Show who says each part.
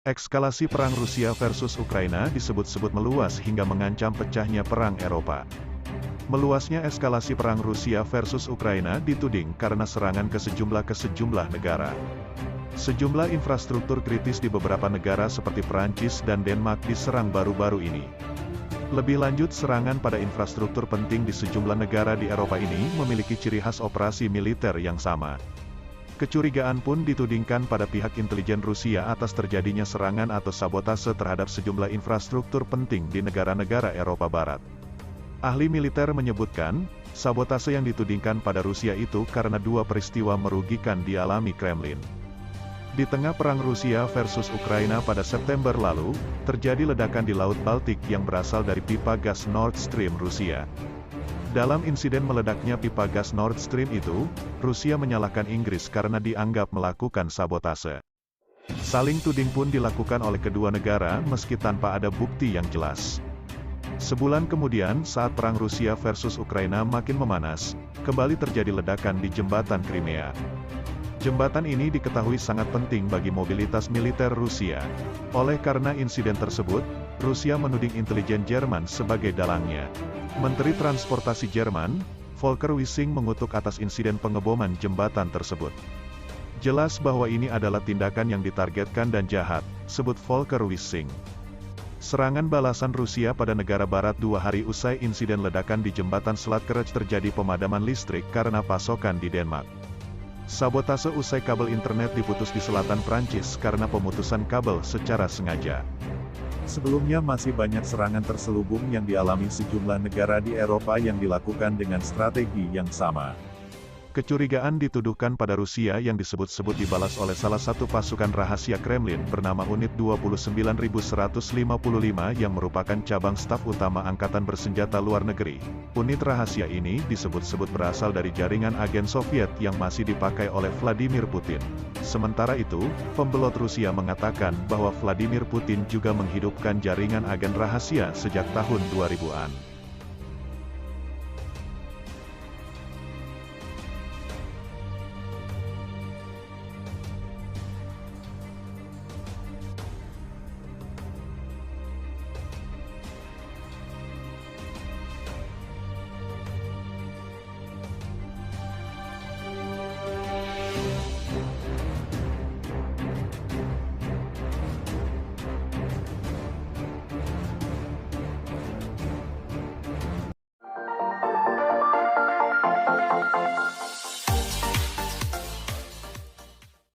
Speaker 1: Eskalasi perang Rusia versus Ukraina disebut-sebut meluas hingga mengancam pecahnya perang Eropa. Meluasnya eskalasi perang Rusia versus Ukraina dituding karena serangan ke sejumlah negara. Sejumlah infrastruktur kritis di beberapa negara seperti Perancis dan Denmark diserang baru-baru ini. Lebih lanjut, serangan pada infrastruktur penting di sejumlah negara di Eropa ini memiliki ciri khas operasi militer yang sama. Kecurigaan pun ditudingkan pada pihak intelijen Rusia atas terjadinya serangan atau sabotase terhadap sejumlah infrastruktur penting di negara-negara Eropa Barat. Ahli militer menyebutkan, sabotase yang ditudingkan pada Rusia itu karena dua peristiwa merugikan dialami Kremlin. Di tengah perang Rusia versus Ukraina pada September lalu, terjadi ledakan di Laut Baltik yang berasal dari pipa gas Nord Stream Rusia. Dalam insiden meledaknya pipa gas Nord Stream itu, Rusia menyalahkan Inggris karena dianggap melakukan sabotase. Saling tuding pun dilakukan oleh kedua negara meski tanpa ada bukti yang jelas. Sebulan kemudian, saat perang Rusia versus Ukraina makin memanas, kembali terjadi ledakan di jembatan Crimea. Jembatan ini diketahui sangat penting bagi mobilitas militer Rusia. Oleh karena insiden tersebut, Rusia menuding intelijen Jerman sebagai dalangnya. Menteri Transportasi Jerman, Volker Wissing mengutuk atas insiden pengeboman jembatan tersebut. Jelas bahwa ini adalah tindakan yang ditargetkan dan jahat, sebut Volker Wissing. Serangan balasan Rusia pada negara barat 2 hari usai insiden ledakan di jembatan Selat Kerech terjadi pemadaman listrik karena pasokan di Denmark. Sabotase usai kabel internet diputus di selatan Prancis karena pemutusan kabel secara sengaja. Sebelumnya masih banyak serangan terselubung yang dialami sejumlah negara di Eropa yang dilakukan dengan strategi yang sama. Kecurigaan dituduhkan pada Rusia yang disebut-sebut dibalas oleh salah satu pasukan rahasia Kremlin bernama Unit 29155 yang merupakan cabang staf utama Angkatan Bersenjata Luar Negeri. Unit rahasia ini disebut-sebut berasal dari jaringan agen Soviet yang masih dipakai oleh Vladimir Putin. Sementara itu, pembelot Rusia mengatakan bahwa Vladimir Putin juga menghidupkan jaringan agen rahasia sejak tahun 2000-an.